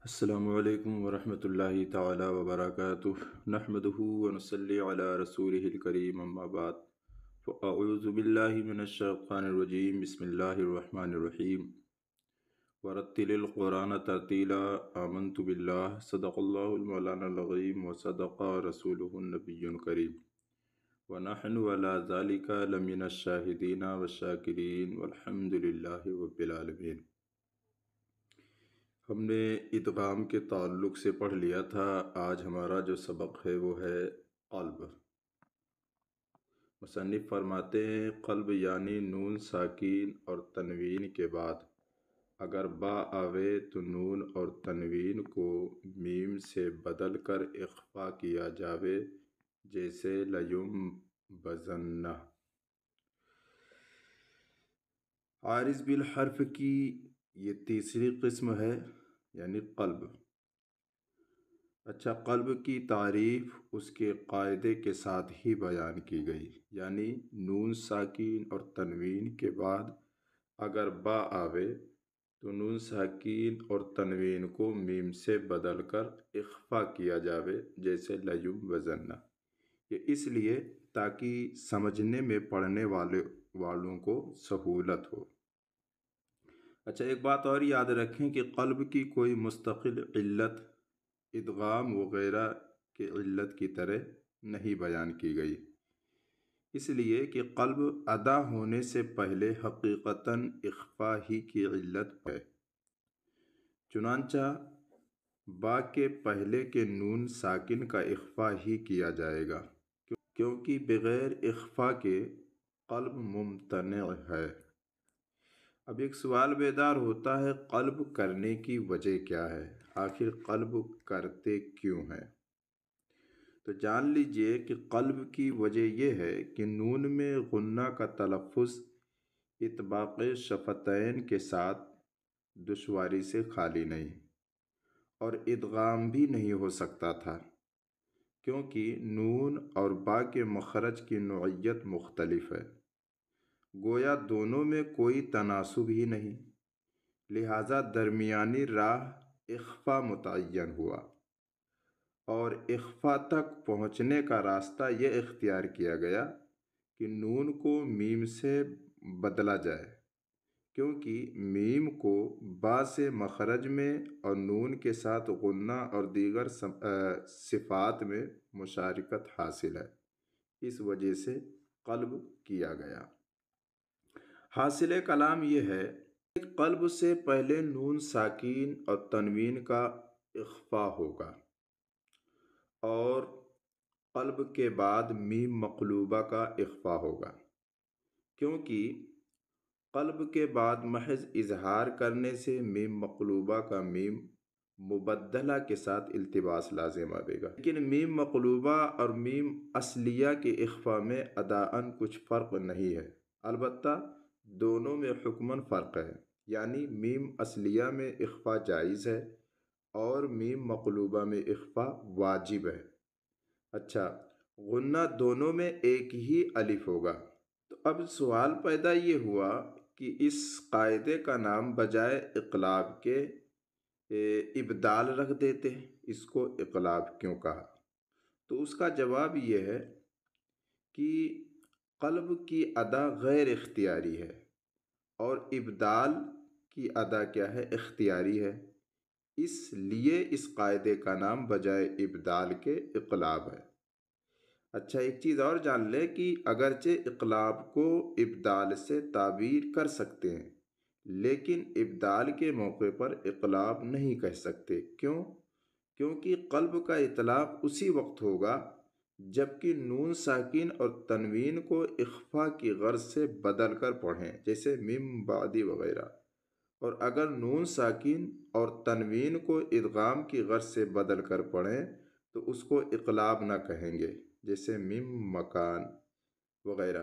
السلام علیکم ورحمۃ اللہ تعالی وبرکاتہ نحمدہ ونصلی علی رسولہ الکریم اما بعد فاعوذ باللہ من الشیطان الرجیم بسم اللہ الرحمن الرحیم ورتل القرآن ترتیلا آمنت باللہ صدق اللہ المولانا العظیم وصدق رسولہ النبی الکریم ونحن علی ذلک لمن الشاہدین والشاکرین والحمد للہ رب العالمین۔ ہم نے ادغام کے تعلق سے پڑھ لیا تھا۔ آج ہمارا جو سبق ہے وہ ہے قلب۔ مصنف فرماتے ہیں قلب یعنی نون ساکین اور تنوین کے بعد اگر با آوے تو نون اور تنوین کو میم سے بدل کر اخفا کیا جاوے، جیسے لیم بزنہ۔ عارض بالحرف کی یہ تیسری قسم ہے، یعنی قلب۔ اچھا، قلب کی تعریف اس کے قاعدے کے ساتھ ہی بیان کی گئی، یعنی نون ساکین اور تنوین کے بعد اگر با آوے تو نون ساکین اور تنوین کو میم سے بدل کر اخفا کیا جاوے، جیسے لیم وزنہ۔ یہ اس لیے تاکہ سمجھنے میں پڑھنے والوں کو سہولت ہو۔ اچھا، ایک بات اور یاد رکھیں کہ قلب کی کوئی مستقل علت ادغام وغیرہ کے علت کی طرح نہیں بیان کی گئی، اس لیے کہ قلب ادا ہونے سے پہلے حقیقتاً اخفا ہی کی علت ہے۔ چنانچہ با کے پہلے کے نون ساکن کا اخفا ہی کیا جائے گا، کیونکہ بغیر اخفا کے قلب ممتنع ہے۔ اب ایک سوال بیدار ہوتا ہے، قلب کرنے کی وجہ کیا ہے؟ آخر قلب کرتے کیوں ہیں؟ تو جان لیجئے کہ قلب کی وجہ یہ ہے کہ نون میں غنہ کا تلفظ اطباق شفتین کے ساتھ دشواری سے خالی نہیں، اور ادغام بھی نہیں ہو سکتا تھا، کیونکہ نون اور با کے مخرج کی نوعیت مختلف ہے، گویا دونوں میں کوئی تناسب ہی نہیں، لہذا درمیانی راہ اخفا متعین ہوا، اور اخفا تک پہنچنے کا راستہ یہ اختیار کیا گیا کہ نون کو میم سے بدلا جائے، کیونکہ میم کو با سے مخرج میں اور نون کے ساتھ غنہ اور دیگر صفات میں مشارکت حاصل ہے، اس وجہ سے قلب کیا گیا۔ حاصل کلام یہ ہے کہ قلب سے پہلے نون ساکین اور تنوین کا اخفا ہوگا، اور قلب کے بعد میم مقلوبہ کا اخفا ہوگا، کیونکہ قلب کے بعد محض اظہار کرنے سے میم مقلوبہ کا میم مبدلہ کے ساتھ التباس لازم آئے گا، لیکن میم مقلوبہ اور میم اصلیہ کے اخفا میں اداءً کچھ فرق نہیں ہے، البتہ دونوں میں حکماً فرق ہے، یعنی میم اصلیہ میں اخفا جائز ہے اور میم مقلوبہ میں اخفا واجب ہے۔ اچھا، غنہ دونوں میں ایک ہی الف ہوگا، تو اب سوال پیدا یہ ہوا کہ اس قاعدے کا نام بجائے اقلاب کے ابدال رکھ دیتے، اس کو اقلاب کیوں کہا؟ تو اس کا جواب یہ ہے کہ قلب کی ادا غیر اختیاری ہے، اور ابدال کی ادا کیا ہے؟ اختیاری ہے، اس لیے اس قاعدے کا نام بجائے ابدال کے اقلاب ہے۔ اچھا، ایک چیز اور جان لیں کہ اگرچہ اقلاب کو ابدال سے تعبیر کر سکتے ہیں، لیکن ابدال کے موقع پر اقلاب نہیں کہہ سکتے۔ کیوں؟ کیونکہ قلب کا اطلاق اسی وقت ہوگا جبکہ نون ساکین اور تنوین کو اخفا کی غرض سے بدل کر پڑھیں، جیسے مم بعدی وغیرہ، اور اگر نون ساکین اور تنوین کو ادغام کی غرض سے بدل کر پڑھیں تو اس کو اقلاب نہ کہیں گے، جیسے مم مکان وغیرہ۔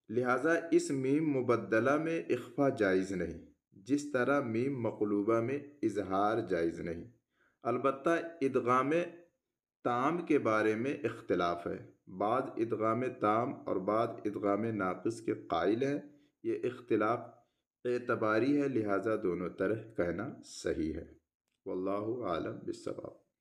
لہٰذا اس میم مبدلہ میں اخفا جائز نہیں، جس طرح میم مقلوبہ میں اظہار جائز نہیں۔ البتہ ادغام تام کے بارے میں اختلاف ہے، بعض ادغام تام اور بعض ادغام ناقص کے قائل ہیں، یہ اختلاف اعتباری ہے، لہٰذا دونوں طرح کہنا صحیح ہے۔ واللہ عالم بالصواب۔